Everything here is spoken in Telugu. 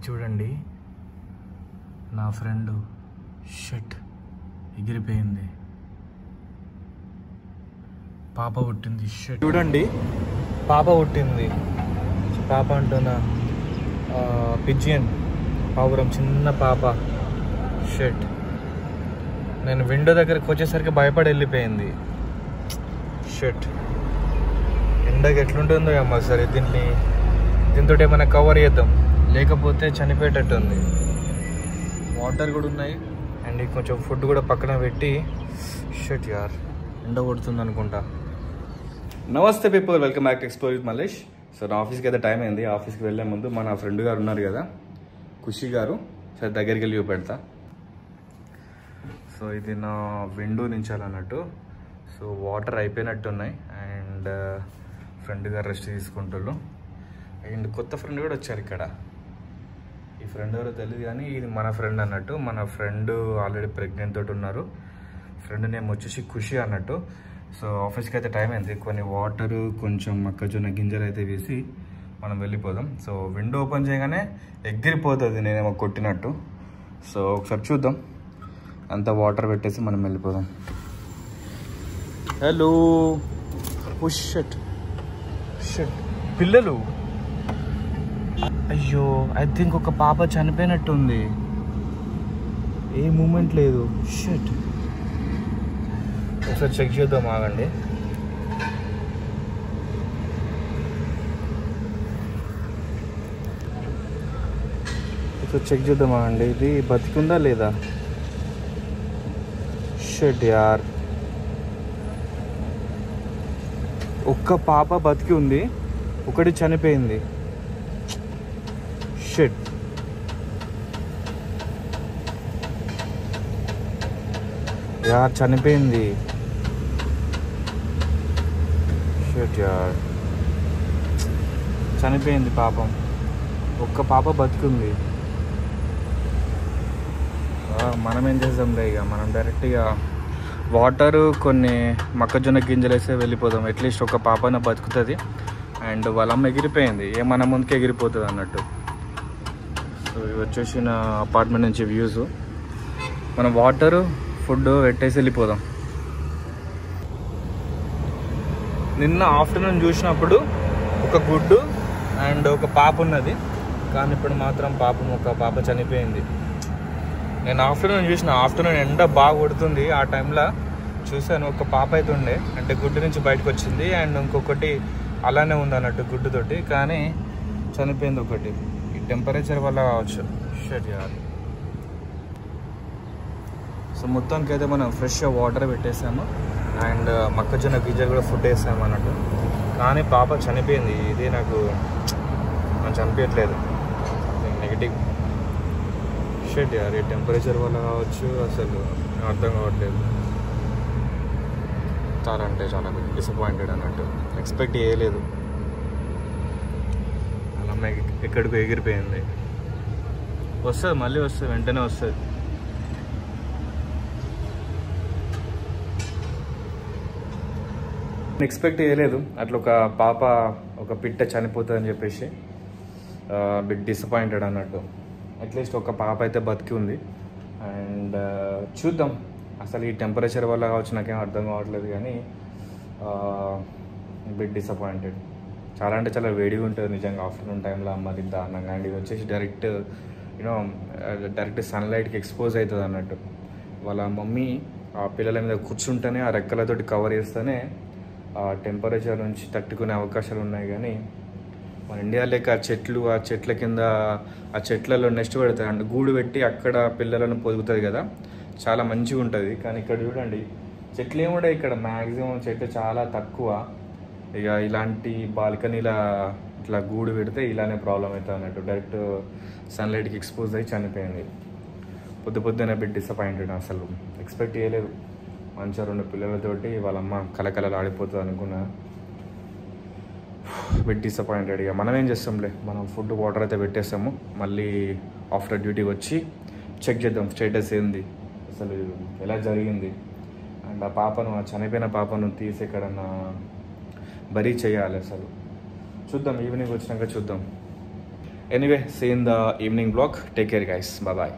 చూడండి, నా ఫ్రెండ్ షట్ ఎగిరిపోయింది. పాప పుట్టింది. షట్ చూడండి, పాప పుట్టింది. పాప అంటున్నా, పిజియన్ పావురం, చిన్న పాప. షట్ నేను విండో దగ్గరికి వచ్చేసరికి భయపడి వెళ్ళిపోయింది. షట్ ఎండకి ఎట్లుంటుందో అమ్మ. సరే దీంతో ఏమైనా కవర్ చేద్దాం, లేకపోతే చనిపోయేటట్టుంది. వాటర్ కూడా ఉన్నాయి అండ్ కొంచెం ఫుడ్ కూడా పక్కన పెట్టి. షట్ యార్, ఎండ కొడుతుంది అనుకుంటా. నమస్తే people, welcome back to explore with Mallesh. So నా ఆఫీస్కి అయితే టైం అయింది. ఆఫీస్కి వెళ్ళే ముందు మన ఫ్రెండ్ గారు ఉన్నారు కదా, ఖుషి గారు, సరే దగ్గరికి వెళ్ళి చూపెడతా. సో ఇది నా విండో నుంచి అన్నట్టు. సో వాటర్ అయిపోయినట్టున్నాయి అండ్ ఫ్రెండ్ గారు రెస్ట్ తీసుకుంటున్నారు. అండ్ కొత్త ఫ్రెండ్ కూడా వచ్చారు ఇక్కడ. ఈ ఫ్రెండ్ ఎవరో తెలియదు కానీ ఇది మన ఫ్రెండ్ అన్నట్టు. మన ఫ్రెండ్ ఆల్రెడీ ప్రెగ్నెంట్ తోటి ఉన్నారు. ఫ్రెండ్ నేమ్ వచ్చేసి ఖుషి అన్నట్టు. సో ఆఫీస్కి అయితే టైం అయింది. కొన్ని వాటరు, కొంచెం మొక్కజొన్న గింజలు అయితే వేసి మనం వెళ్ళిపోదాం. సో విండో ఓపెన్ చేయగానే ఎగిరిపోతుంది నేనేమో కొట్టినట్టు. సో ఒకసారి చూద్దాం. అంతా వాటర్ పెట్టేసి మనం వెళ్ళిపోదాం. హలో, షట్ షట్ పిల్లలు. అయ్యో, ఐ థింక్ ఒక పాప చనిపోయినట్టుంది. ఏ మూమెంట్ లేదు. షట్ ఒకసారి చెక్ చేద్దాం, ఆగండి. ఒకసారి చెక్ చేద్దాం, ఆగండి. ఇది బతికుందా లేదా? షట్ యార్, ఒక్క పాప బతికి ఉంది, ఒకటి చనిపోయింది. షట్ యార్, చనిపోయింది. షట్ యార్, చనిపోయింది పాపం. ఒక్క పాప బతికుంది. మనం ఏం చేద్దాంలే, ఇక మనం డైరెక్ట్గా వాటరు, కొన్ని మొక్కజొన్న గింజలు వేస్తే వెళ్ళిపోదాం. అట్లీస్ట్ ఒక పాపన బతుకుతుంది. అండ్ వాళ్ళ అమ్మ ఎగిరిపోయింది, మన ముందుకే ఎగిరిపోతుంది అన్నట్టు. సో ఇవి వచ్చేసి నా అపార్ట్మెంట్ నుంచి వ్యూస్. మనం వాటరు, ఫుడ్ పెట్టేసి వెళ్ళిపోదాం. నిన్న ఆఫ్టర్నూన్ చూసినప్పుడు ఒక గుడ్డు అండ్ ఒక పాప ఉన్నది, కానీ ఇప్పుడు మాత్రం ఒక పాప చనిపోయింది. నేను ఆఫ్టర్నూన్ ఆఫ్టర్నూన్ ఎండ బాగా కొడుతుంది. ఆ టైంలో చూశాను, ఒక పాప అయితే ఉండే, అంటే గుడ్డు నుంచి బయటకు వచ్చింది. అండ్ ఇంకొకటి అలానే ఉంది అన్నట్టు గుడ్డుతోటి, కానీ చనిపోయింది ఒకటి. ఈ టెంపరేచర్ వల్ల కావచ్చు. షట్ యార్. సో మొత్తానికి అయితే మనం ఫ్రెష్గా వాటర్ పెట్టేసాము అండ్ మొక్కజొన్న గింజలు కూడా ఫుడ్ వేసాము అన్నట్టు. కానీ పాప చనిపోయింది. ఇది నాకు చనిపించట్లేదు, నెగిటివ్. షట్ యార్, ఈ టెంపరేచర్ వల్ల కావచ్చు, అసలు అర్థం కావట్లేదు. చాలా అంటే చాలా డిసప్పాయింటెడ్ అన్నట్టు. ఎక్స్పెక్ట్ చేయలేదు. అలా ఎక్కడికో ఎగిరిపోయింది. వస్తుంది, మళ్ళీ వస్తుంది, వెంటనే వస్తుంది. ఎక్స్పెక్ట్ చేయలేదు అట్లా ఒక పాప, ఒక పిట్ట చనిపోతుందని చెప్పేసి. బిట్ డిసప్పాయింటెడ్ అన్నట్టు. అట్లీస్ట్ ఒక పాప అయితే బతికి ఉంది. అండ్ చూద్దాం, అసలు ఈ టెంపరేచర్ వల్ల కావచ్చు, నాకేం అర్థం కావట్లేదు. కానీ బిట్ డిసప్పాయింటెడ్. చాలా అంటే చాలా వేడిగా ఉంటుంది నిజంగా ఆఫ్టర్నూన్ టైంలో, మరి దారుణంగా. అండ్ ఇది వచ్చేసి డైరెక్ట్ డైరెక్ట్ సన్లైట్కి ఎక్స్పోజ్ అవుతుంది అన్నట్టు. వాళ్ళ మమ్మీ ఆ పిల్లల మీద కూర్చుంటేనే, ఆ రెక్కలతోటి కవర్ చేస్తేనే ఆ టెంపరేచర్ నుంచి తట్టుకునే అవకాశాలు ఉన్నాయి. కానీ మన ఇండియా లేక ఆ చెట్ల కింద, ఆ చెట్లలో నెక్స్ట్ పెడతాయి అండ్ గూడు పెట్టి అక్కడ పిల్లలను పొదుగుతుంది కదా, చాలా మంచిగా ఉంటుంది. కానీ ఇక్కడ చూడండి, చెట్లు ఏముండే ఇక్కడ, మ్యాక్సిమం చెట్లు చాలా తక్కువ. ఇక ఇలాంటి బాల్కనీలా ఇట్లా గూడు పెడితే ఇలానే ప్రాబ్లం అవుతుంది అన్నట్టు. డైరెక్ట్ సన్లైట్కి ఎక్స్పోజ్ అయ్యి చనిపోయింది. పొద్దునే బిట్ డిసప్పాయింటెడ్. అసలు ఎక్స్పెక్ట్ చేయలేదు. మంచిగా 2 పిల్లలతోటి వాళ్ళమ్మ కలకలలు ఆడిపోతుంది అనుకున్నా. Bit disappointed. ఇక మనం ఏం చేస్తాంలే, మనం ఫుడ్ వాటర్ అయితే పెట్టేస్తాము. మళ్ళీ ఆఫ్టర్ డ్యూటీకి వచ్చి చెక్ చేద్దాం స్టేటస్ ఏంది, అసలు ఎలా జరిగింది. అండ్ ఆ చనిపోయిన పాపను తీసి ఎక్కడన్నా బరీ చేయాలి. అసలు చూద్దాం, ఈవినింగ్ వచ్చినాక చూద్దాం. Anyway see in the evening blog. Take care guys, bye.